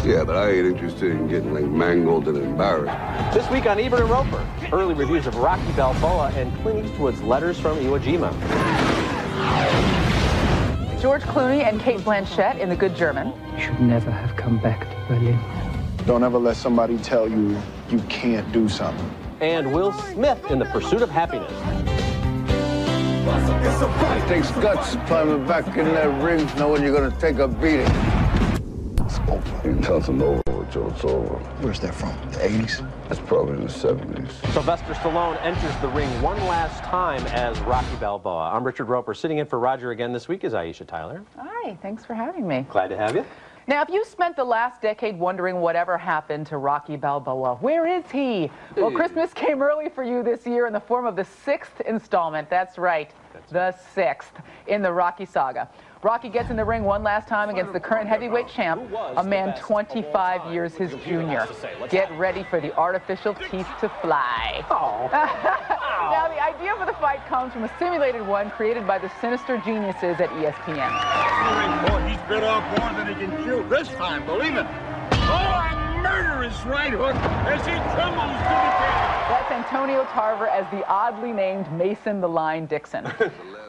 Yeah, but I ain't interested in getting, like, mangled and embarrassed. This week on Ebert and Roeper, early reviews of Rocky Balboa and Clint Eastwood's Letters from Iwo Jima. George Clooney and Cate Blanchett in The Good German. You should never have come back to Berlin. Don't ever let somebody tell you you can't do something. And Will Smith in The Pursuit of Happyness. It takes guts climbing back in that ring knowing you're gonna take a beating. It's over. You can tell it's over until it's over. Where's that from? The 80s? That's probably in the 70s. Sylvester Stallone enters the ring one last time as Rocky Balboa. I'm Richard Roeper. Sitting in for Roger again this week is Aisha Tyler. Hi, thanks for having me. Glad to have you. Now, if you spent the last decade wondering whatever happened to Rocky Balboa, where is he? Well, Christmas came early for you this year in the form of the 6th installment. That's right, the 6th in the Rocky saga. Rocky gets in the ring one last time against the current heavyweight champ, a man 25 years his junior. Get ready for the artificial teeth to fly. Oh. Now, the idea for the fight comes from a simulated one created by the sinister geniuses at ESPN. Oh, he's bit off more than he can chew this time, believe it. Oh, a murderous right hook as he trembles to the cage. That's Antonio Tarver as the oddly named Mason the Line Dixon.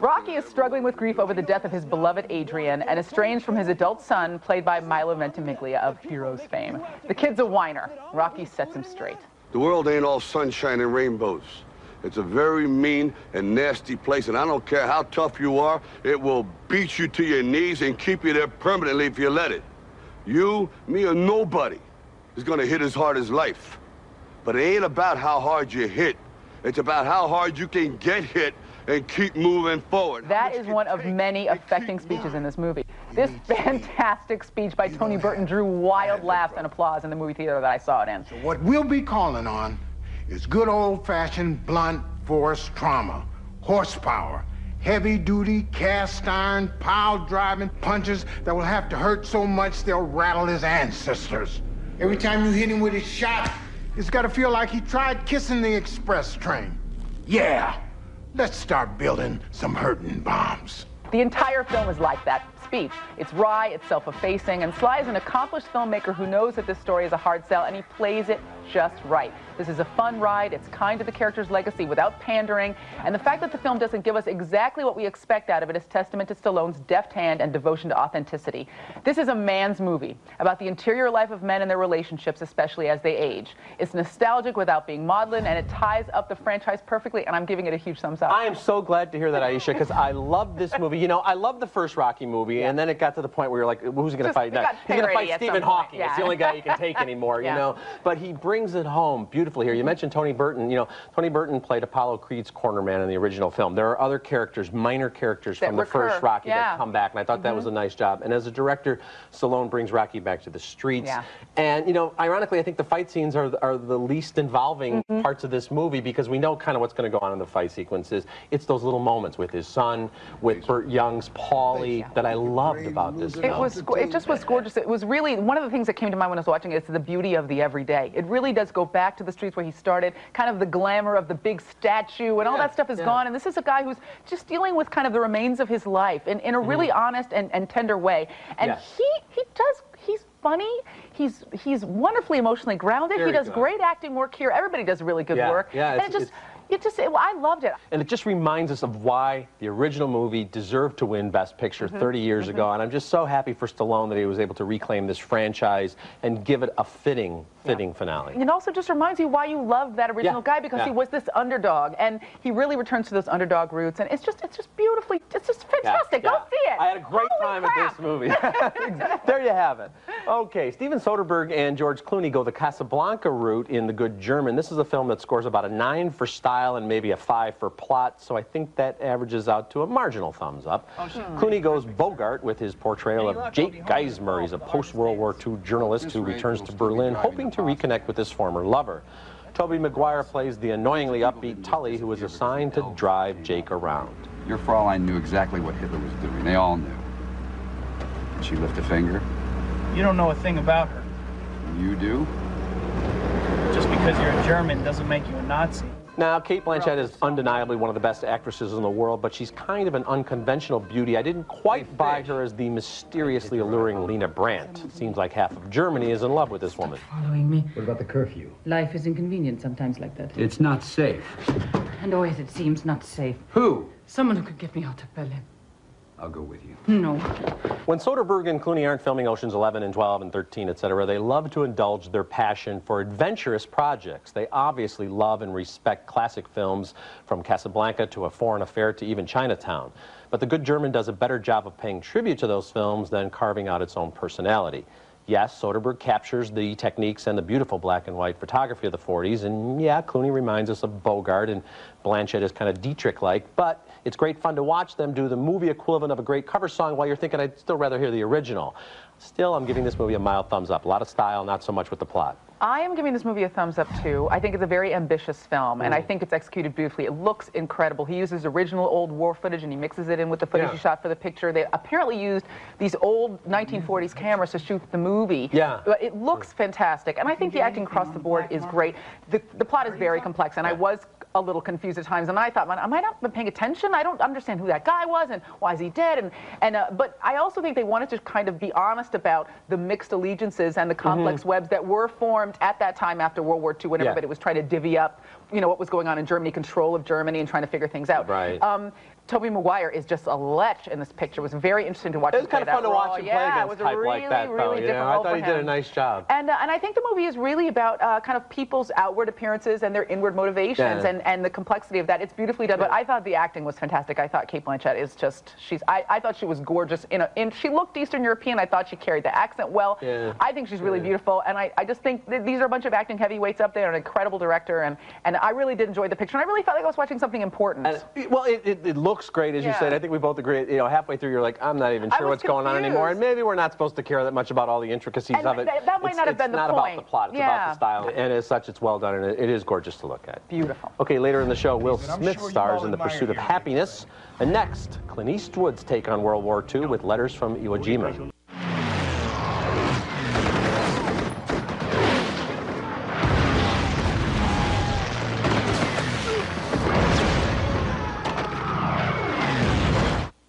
Rocky is struggling with grief over the death of his beloved Adrian and estranged from his adult son, played by Milo Ventimiglia of Heroes fame. The kid's a whiner. Rocky sets him straight. The world ain't all sunshine and rainbows. It's a very mean and nasty place, and I don't care how tough you are, it will beat you to your knees and keep you there permanently if you let it. You, me, or nobody is gonna hit as hard as life. But it ain't about how hard you hit. It's about how hard you can get hit and keep moving forward. That is one of many affecting speeches in this movie. This fantastic speech by Tony Burton drew wild laughs and applause in the movie theater that I saw it in. So what we'll be calling on is good old-fashioned blunt force trauma, horsepower, heavy-duty cast iron, pile-driving punches that will have to hurt so much they'll rattle his ancestors. Every time you hit him with his shot, it's got to feel like he tried kissing the express train. Yeah, let's start building some hurting bombs. The entire film is like that speech. It's wry, it's self-effacing, and Sly is an accomplished filmmaker who knows that this story is a hard sell, and he plays it just right. This is a fun ride. It's kind to the character's legacy without pandering, and the fact that the film doesn't give us exactly what we expect out of it is testament to Stallone's deft hand and devotion to authenticity. This is a man's movie about the interior life of men and their relationships, especially as they age. It's nostalgic without being maudlin, and it ties up the franchise perfectly, and I'm giving it a huge thumbs up. I am so glad to hear that, Aisha, because I love this movie. You know, I love the first Rocky movie, and then it got to the point where you're like, who's he going to fight next? He's going to fight Stephen Hawking. Yeah. It's the only guy you can take anymore, you know. But he brings it home beautifully here. You mentioned Tony Burton. You know, Tony Burton played Apollo Creed's cornerman in the original film. There are other characters, minor characters from the first Rocky that come back, and I thought that was a nice job. And as a director, Stallone brings Rocky back to the streets. And, you know, ironically, I think the fight scenes are the least involving parts of this movie, because we know kind of what's going to go on in the fight sequences. It's those little moments with his son, with Burt Young's Paulie, that I loved about this film. It just was gorgeous. It was really, one of the things that came to mind when I was watching it is the beauty of the everyday. It really does go back to the streets where he started, kind of the glamour of the big statue and all that stuff is gone, and this is a guy who's just dealing with kind of the remains of his life in a really honest and tender way. And he's funny, he's wonderfully emotionally grounded, he does great acting work here, everybody does really good work. And I loved it. And it just reminds us of why the original movie deserved to win Best Picture 30 years ago. And I'm just so happy for Stallone that he was able to reclaim this franchise and give it a fitting finale. It also just reminds you why you loved that original guy, because he was this underdog, and he really returns to those underdog roots, and it's just beautifully, it's just fantastic. Go see it. I had a great time at this movie. There you have it. Okay, Steven Soderbergh and George Clooney go the Casablanca route in The Good German. This is a film that scores about a 9 for style and maybe a 5 for plot, so I think that averages out to a marginal thumbs up. Clooney goes Bogart with his portrayal of Jake Geismar. He's a post-World War II journalist who returns to Berlin hoping to reconnect with his former lover. Tobey Maguire plays the annoyingly upbeat Tully, who is assigned to drive Jake around. Your Fraulein knew exactly what Hitler was doing. They all knew. Did she lift a finger? You don't know a thing about her. You do? Just because you're a German doesn't make you a Nazi. Now, Cate Blanchett is undeniably one of the best actresses in the world, but she's kind of an unconventional beauty. I didn't quite buy her as the mysteriously alluring Lena Brandt. It seems like half of Germany is in love with this woman. Following me. What about the curfew? Life is inconvenient sometimes like that. It's not safe. And always it seems not safe. Who? Someone who could get me out of Berlin. I'll go with you. No. When Soderbergh and Clooney aren't filming Oceans 11 and 12 and 13, etc., they love to indulge their passion for adventurous projects. They obviously love and respect classic films, from Casablanca to A Foreign Affair to even Chinatown. But the good German does a better job of paying tribute to those films than carving out its own personality. Yes, Soderbergh captures the techniques and the beautiful black and white photography of the 40s, and yeah, Clooney reminds us of Bogart, and Blanchett is kind of Dietrich-like, but it's great fun to watch them do the movie equivalent of a great cover song while you're thinking, I'd still rather hear the original. Still, I'm giving this movie a mild thumbs up. A lot of style, not so much with the plot. I am giving this movie a thumbs up, too. I think it's a very ambitious film, and I think it's executed beautifully. It looks incredible. He uses original old war footage, and he mixes it in with the footage he shot for the picture. They apparently used these old 1940s cameras to shoot the movie. Yeah. But it looks fantastic, and I think the acting across the board is great. The plot is very complex, and I was a little confused at times, and I thought, am I not been paying attention? I don't understand who that guy was, and why is he dead? But I also think they wanted to kind of be honest about the mixed allegiances and the complex webs that were formed at that time after World War II, when everybody was trying to divvy up, you know, what was going on in Germany, control of Germany, and trying to figure things out. Right. Tobey Maguire is just a lech in this picture. It was very interesting to watch him play that role. It was kind of fun to watch him play against type really, like that, really though. You know, I thought he did a him. nice job. And I think the movie is really about kind of people's outward appearances and their inward motivations and the complexity of that. It's beautifully done, but I thought the acting was fantastic. I thought Cate Blanchett is just, I thought she was gorgeous. She looked Eastern European. I thought she carried the accent well. I think she's really beautiful, and I just think these are a bunch of acting heavyweights up there, an incredible director, and I really did enjoy the picture, and I really felt like I was watching something important. Well, it looks great, as you said. I think we both agree. You know, halfway through, you're like, I'm not even sure what's going on anymore, and maybe we're not supposed to care that much about all the intricacies of it. That might not have been the point. It's not about the plot, it's about the style, and as such, it's well done, and it is gorgeous to look at. Beautiful. Okay, later in the show, Will Smith stars in The Pursuit of Happyness, and next, Clint Eastwood's take on World War II with Letters from Iwo Jima.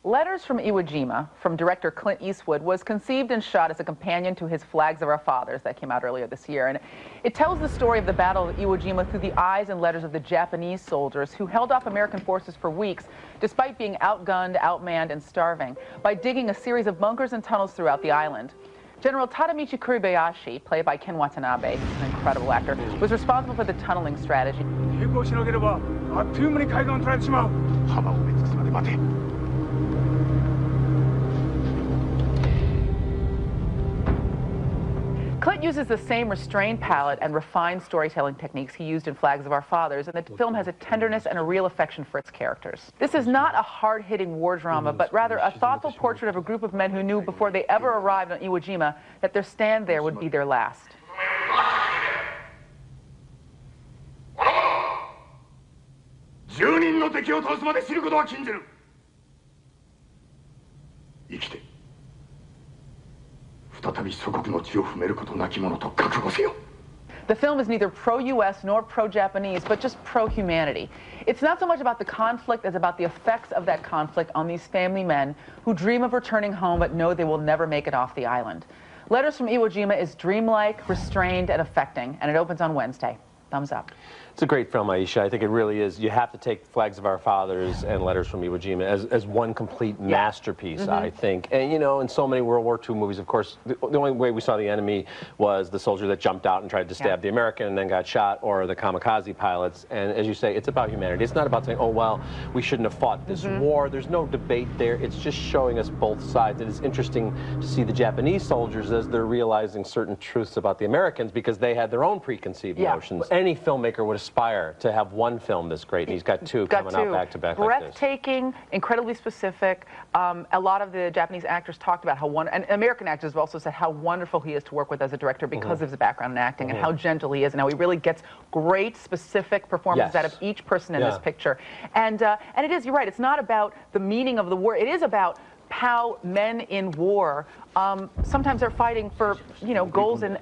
Letters from Iwo Jima, from director Clint Eastwood, was conceived and shot as a companion to his Flags of Our Fathers that came out earlier this year. And it tells the story of the Battle of Iwo Jima through the eyes and letters of the Japanese soldiers who held off American forces for weeks, despite being outgunned, outmanned, and starving, by digging a series of bunkers and tunnels throughout the island. General Tadamichi Kuribayashi, played by Ken Watanabe, an incredible actor, was responsible for the tunneling strategy. Clint uses the same restrained palette and refined storytelling techniques he used in Flags of Our Fathers, and the film has a tenderness and a real affection for its characters. This is not a hard-hitting war drama, but rather a thoughtful portrait of a group of men who knew before they ever arrived on Iwo Jima that their stand there would be their last. The film is neither pro-U.S. nor pro-Japanese, but just pro-humanity. It's not so much about the conflict as about the effects of that conflict on these family men who dream of returning home but know they will never make it off the island. Letters from Iwo Jima is dreamlike, restrained, and affecting, and it opens on Wednesday. Thumbs up. It's a great film, Aisha. I think it really is. You have to take Flags of Our Fathers and Letters from Iwo Jima as one complete masterpiece, I think. And, you know, in so many World War II movies, of course, the only way we saw the enemy was the soldier that jumped out and tried to stab the American and then got shot, or the kamikaze pilots. And as you say, it's about humanity. It's not about saying, oh, well, we shouldn't have fought this war. There's no debate there. It's just showing us both sides. It is interesting to see the Japanese soldiers as they're realizing certain truths about the Americans because they had their own preconceived notions. Any filmmaker would aspire to have one film this great, and he's got two coming out back to back like this. Breathtaking, incredibly specific. A lot of the Japanese actors talked about how and American actors have also said how wonderful he is to work with as a director because of his background in acting and how gentle he is and how he really gets great specific performances out of each person in this picture. And it is, you're right, it's not about the meaning of the word. It is about how men in war sometimes are fighting for, you know, goals and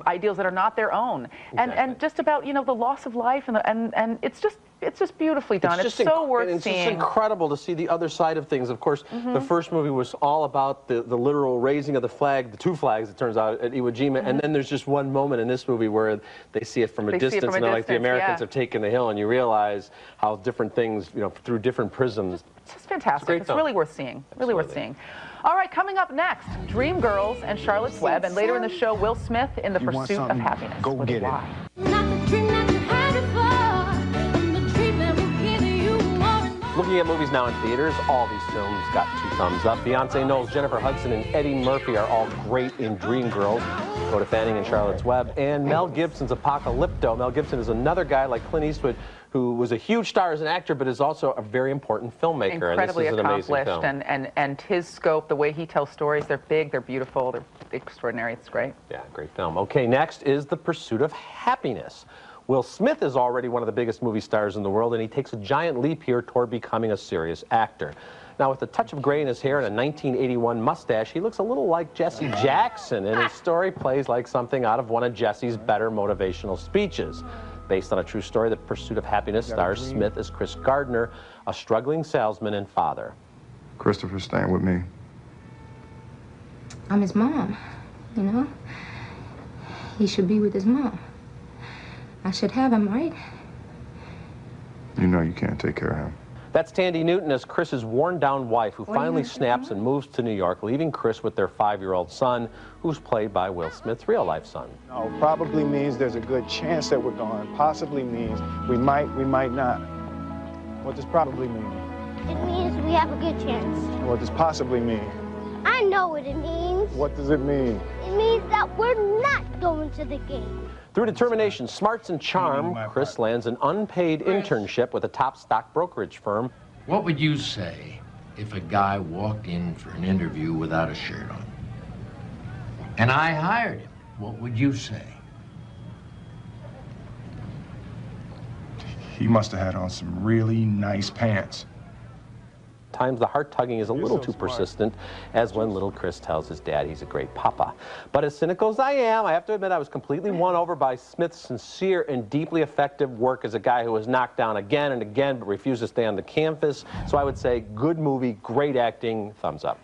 ideals that are not their own, and just about, you know, the loss of life, and it's just beautifully done. It's so worth seeing. It's just incredible to see the other side of things. Of course, the first movie was all about the literal raising of the flag, the 2 flags, it turns out, at Iwo Jima, and then there's just one moment in this movie where they see it from a distance, and they're like, the Americans have taken the hill, and you realize how different things, you know, through different prisms. It's just fantastic. It's really worth seeing. Really worth seeing. All right, coming up next, Dreamgirls and Charlotte's Web, and later in the show, Will Smith in The Pursuit of Happyness. Go get it. Looking at movies now in theaters, all these films got 2 thumbs up. Beyonce Knowles, Jennifer Hudson, and Eddie Murphy are all great in Dreamgirls. Dakota Fanning in Charlotte's Web, and Mel Gibson's Apocalypto. Mel Gibson is another guy like Clint Eastwood who was a huge star as an actor, but is also a very important filmmaker. Incredibly and this is an amazing accomplished, film. and his scope, the way he tells stories, they're big, they're beautiful, they're extraordinary. It's great. Yeah, great film. Okay, next is The Pursuit of Happyness. Will Smith is already one of the biggest movie stars in the world, and he takes a giant leap here toward becoming a serious actor. Now, with a touch of gray in his hair and a 1981 mustache, he looks a little like Jesse Jackson, and his story plays like something out of one of Jesse's better motivational speeches. Based on a true story, The Pursuit of Happyness stars Smith as Chris Gardner, a struggling salesman and father. Christopher's staying with me. I'm his mom, you know? He should be with his mom. I should have him, right? You know you can't take care of him. That's Tandy Newton as Chris's worn-down wife, who finally snaps and moves to New York, leaving Chris with their 5-year-old son, who's played by Will Smith's real-life son. No, probably means there's a good chance that we're going. Possibly means we might not. What does probably mean? It means we have a good chance. What does possibly mean? I know what it means. What does it mean? It means that we're not going to the game. Through determination, smarts, and charm, Chris lands an unpaid internship with a top stock brokerage firm. What would you say if a guy walked in for an interview without a shirt on? And I hired him. What would you say? He must have had on some really nice pants. Times the heart-tugging is a little too persistent, as when little Chris tells his dad he's a great papa. But as cynical as I am, I have to admit I was completely won over by Smith's sincere and deeply effective work as a guy who was knocked down again and again but refused to stay on the canvas. So I would say good movie, great acting, thumbs up.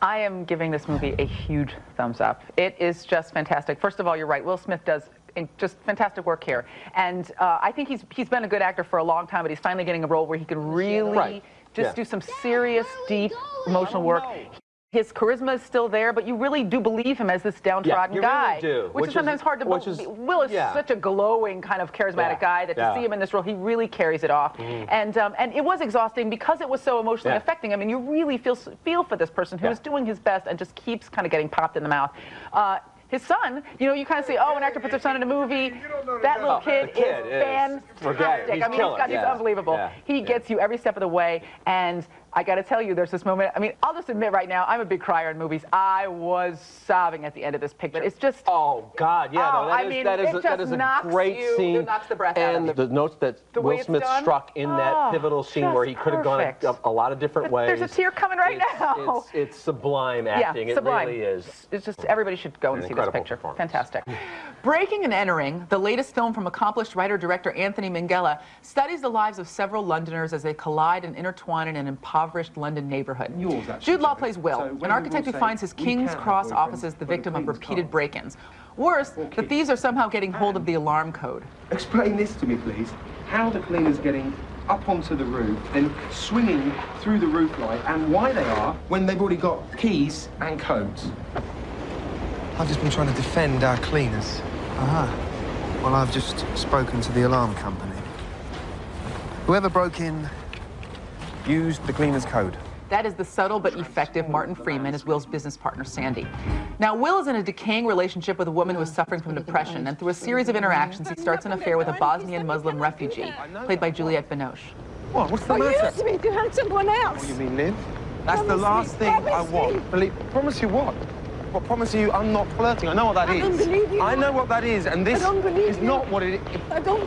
I am giving this movie a huge thumbs up. It is just fantastic. First of all, you're right. Will Smith does just fantastic work here. And I think he's been a good actor for a long time, but he's finally getting a role where he can really do some serious, deep, emotional work. His charisma is still there, but you really do believe him as this downtrodden guy. Really do. Which is sometimes hard to believe. Will is such a glowing kind of charismatic guy that to see him in this role, he really carries it off. And it was exhausting because it was so emotionally affecting. I mean, you really feel for this person who is doing his best and just keeps kind of getting popped in the mouth. His son, you know, you kind of say, oh, an actor puts their son in a movie. That little kid is fantastic. I mean, he's unbelievable. He gets you every step of the way. And I got to tell you, there's this moment. I mean, I'll just admit right now, I'm a big crier in movies. I was sobbing at the end of this picture. It's just... Oh, God, yeah. That is a great scene. It knocks the breath out of you. And the notes that Will Smith struck in that pivotal scene where he could have gone a lot of different ways. There's a tear coming right now. It's sublime acting. Yeah, sublime. It really is. It's just, everybody should go and see this picture. Fantastic. Breaking and Entering, the latest film from accomplished writer-director Anthony Minghella, studies the lives of several Londoners as they collide and intertwine in an impoverished London neighborhood. Jude Law plays Will, an architect who finds his King's Cross offices the victim of repeated break-ins. Worse, the thieves are somehow getting hold of the alarm code. Explain this to me, please. How the cleaners getting up onto the roof, then swinging through the roof light, and why they are when they've already got keys and codes. I've just been trying to defend our cleaners. Well, I've just spoken to the alarm company. Whoever broke in used the cleaner's code. That is the subtle but effective Martin Freeman as Will's business partner, Sandy. Now, Will is in a decaying relationship with a woman who is suffering from depression, and through a series of interactions, he starts an affair with a Bosnian Muslim refugee, played by Juliette Binoche. What? What's the matter? Use me to hurt someone else. What do you mean, Liv? That's the last thing I want. Promise you what? What, promise you I'm not flirting? I know what that is. I don't believe you. I know what that is, and this is not what it is. I don't.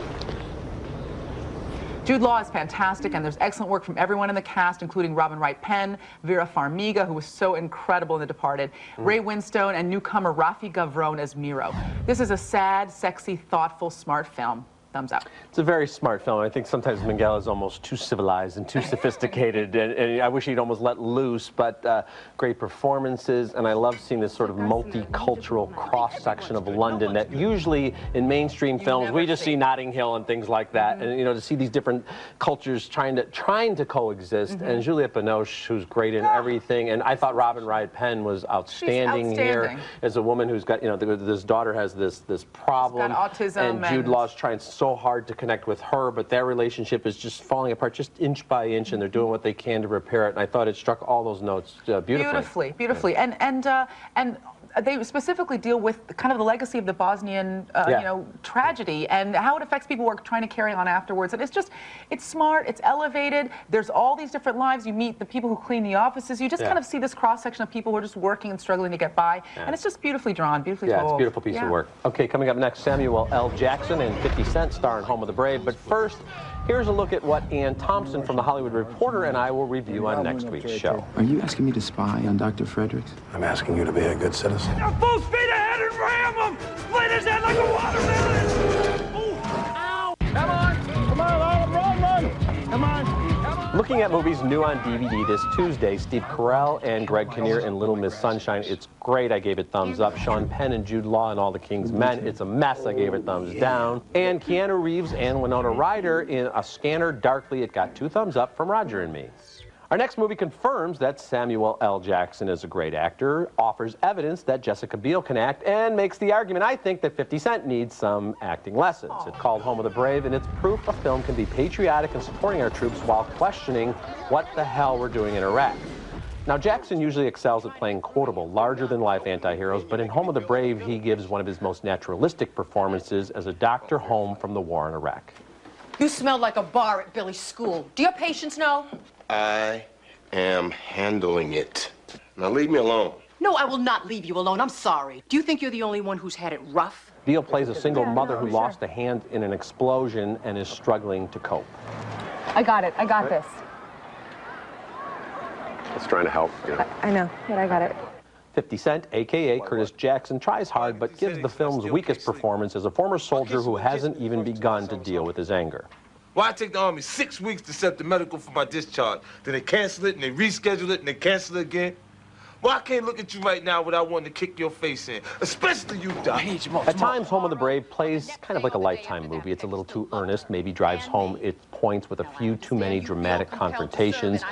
Jude Law is fantastic, and there's excellent work from everyone in the cast, including Robin Wright Penn, Vera Farmiga, who was so incredible in The Departed, Ray Winstone, and newcomer Rafi Gavron as Miro. This is a sad, sexy, thoughtful, smart film. Thumbs up. It's a very smart film. I think sometimes Miguel is almost too civilized and too sophisticated, and I wish he'd almost let loose, but great performances, and I love seeing this sort of multicultural cross-section of London that usually in mainstream films we just see Notting Hill and things like that, and to see these different cultures trying to coexist, and Juliette Binoche, who's great in everything, and I thought Robin Wright Penn was outstanding here as a woman who's got, this daughter has this problem, she's got autism, and Jude Law's trying so hard to connect with her, but their relationship is just falling apart just inch by inch, and they're doing what they can to repair it, and I thought it struck all those notes beautifully. Beautifully. Yeah. And they specifically deal with kind of the legacy of the Bosnian, tragedy and how it affects people who are trying to carry on afterwards. And it's smart, it's elevated. There's all these different lives. You meet the people who clean the offices. You just kind of see this cross-section of people who are just working and struggling to get by. And it's just beautifully drawn, beautifully told. Yeah, it's a beautiful piece of work. Okay, coming up next, Samuel L. Jackson and 50 Cent star in Home of the Brave. But first, here's a look at what Ann Thompson from The Hollywood Reporter and I will review on next week's show. Are you asking me to spy on Dr. Fredericks? I'm asking you to be a good citizen. Now full speed ahead and ram him! Split his head like a watermelon! Ooh. Ow! Come on! Come on, run! Come on! Looking at movies new on DVD this Tuesday, Steve Carell and Greg Kinnear in Little Miss Sunshine. It's great. I gave it thumbs up. Sean Penn and Jude Law in All the King's Men. It's a mess. I gave it thumbs down. And Keanu Reeves and Winona Ryder in A Scanner Darkly. It got 2 thumbs up from Roger and me. Our next movie confirms that Samuel L. Jackson is a great actor, offers evidence that Jessica Biel can act, and makes the argument, I think, that 50 Cent needs some acting lessons. It's called Home of the Brave, and it's proof a film can be patriotic and supporting our troops while questioning what the hell we're doing in Iraq. Now, Jackson usually excels at playing quotable, larger-than-life anti-heroes, but in Home of the Brave, he gives one of his most naturalistic performances as a doctor home from the war in Iraq. You smell like a bar at Billy's school. Do your patients know? I am handling it. Now leave me alone. No, I will not leave you alone. I'm sorry. Do you think you're the only one who's had it rough? Biel plays a single mother who lost a hand in an explosion and is struggling to cope. I got it. I got this. It's trying to help. I know, but I got it. 50 Cent, a.k.a. Curtis Jackson, tries hard but gives the film's weakest performance as a former soldier who hasn't even begun to deal with his anger. Why take the Army 6 weeks to set the medical for my discharge? Then they cancel it, and they reschedule it, and they cancel it again? Well, I can't look at you right now without wanting to kick your face in, especially you, Doc. At times, Home of the Brave plays kind of like a Lifetime movie. It's a little too earnest, maybe drives home its points with a few too many dramatic confrontations.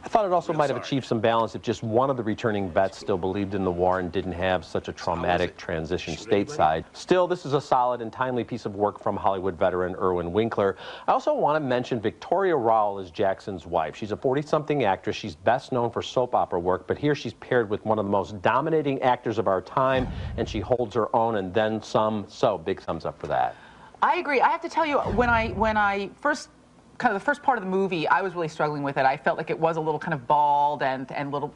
I thought it also might have achieved some balance if just one of the returning vets still believed in the war and didn't have such a traumatic transition stateside. Still, this is a solid and timely piece of work from Hollywood veteran Irwin Winkler. I also want to mention Victoria Rowell as Jackson's wife. She's a 40-something actress. She's best known for soap opera work, but here she's paired with one of the most dominating actors of our time, and she holds her own and then some, so big thumbs up for that. I agree. I have to tell you, when I first kind of the first part of the movie, I was really struggling with it. I felt like it was a little kind of bald and little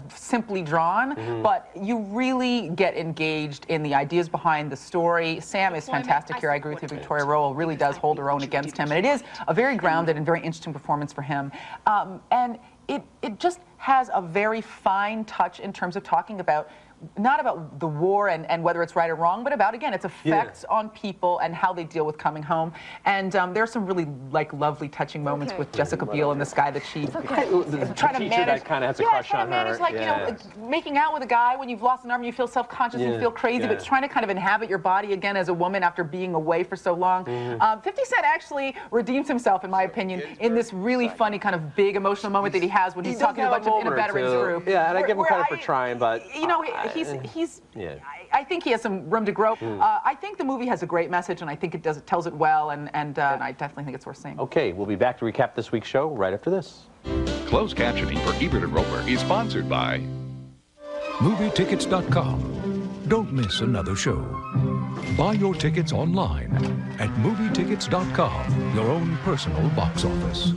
simply drawn, but you really get engaged in the ideas behind the story. Sam is fantastic here. I agree with you. Victoria Rowell really does hold her own against him, and it is a very grounded and very interesting performance for him. And it just has a very fine touch in terms of talking about not about the war and whether it's right or wrong, but about, again, its effects on people and how they deal with coming home. And there's some really, lovely, touching moments with Jessica Biel and this guy that she trying to manage. That kind of has a crush on her. Manage, making out with a guy when you've lost an arm, you feel self-conscious, you feel crazy, but trying to kind of inhabit your body again as a woman after being away for so long. 50 Cent actually redeems himself, in my opinion, in this really funny kind of big emotional moment that he has when he's talking to a bunch of in a veterans group. Yeah, and I give him credit for trying, but I think he has some room to grow. I think the movie has a great message, and I think it tells it well, and I definitely think it's worth seeing. Okay, we'll be back to recap this week's show right after this. Closed captioning for Ebert and Roeper is sponsored by MovieTickets.com. Don't miss another show. Buy your tickets online at MovieTickets.com, your own personal box office.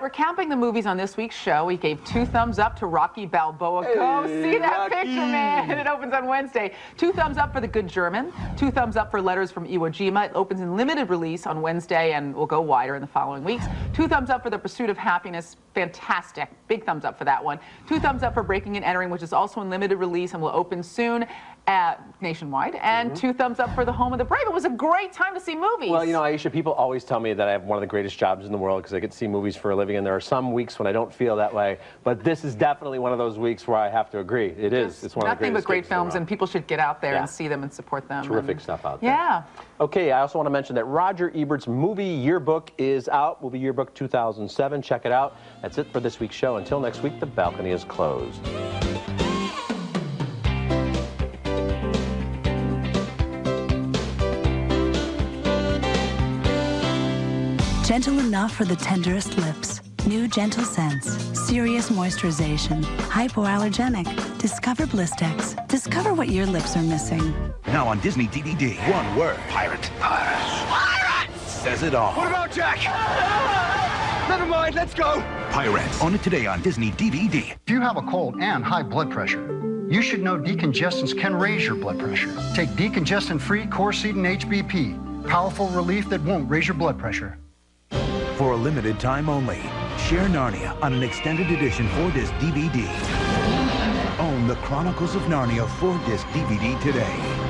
We're recapping the movies on this week's show. We gave 2 thumbs up to Rocky Balboa. Go see that picture, man. It opens on Wednesday. 2 thumbs up for The Good German. 2 thumbs up for Letters from Iwo Jima. It opens in limited release on Wednesday and will go wider in the following weeks. 2 thumbs up for The Pursuit of Happyness. Fantastic. Big thumbs up for that one. 2 thumbs up for Breaking and Entering, which is also in limited release and will open soon nationwide. And 2 thumbs up for The Home of the Brave. It was a great time to see movies. Well, you know, Aisha, people always tell me that I have one of the greatest jobs in the world because I get to see movies for a living, and there are some weeks when I don't feel that way. But this is definitely one of those weeks where I have to agree. It is. It's one of the greatest. Nothing but great films, and people should get out there and see them and support them. Terrific stuff out there. Yeah. Okay, I also want to mention that Roger Ebert's movie yearbook is out. Movie Yearbook 2007. Check it out. That's it for this week's show. Until next week, the balcony is closed. Gentle enough for the tenderest lips. New Gentle Scents. Serious moisturization. Hypoallergenic. Discover Blistex. Discover what your lips are missing. Now on Disney DVD. One word. Pirate. Pirate! Says it all. What about Jack? Never mind, let's go. Pirates. Own it today on Disney DVD. If you have a cold and high blood pressure, you should know decongestants can raise your blood pressure. Take decongestant-free Corsetin HBP. Powerful relief that won't raise your blood pressure. For a limited time only, share Narnia on an extended edition 4-disc DVD. Own the Chronicles of Narnia 4-disc DVD today.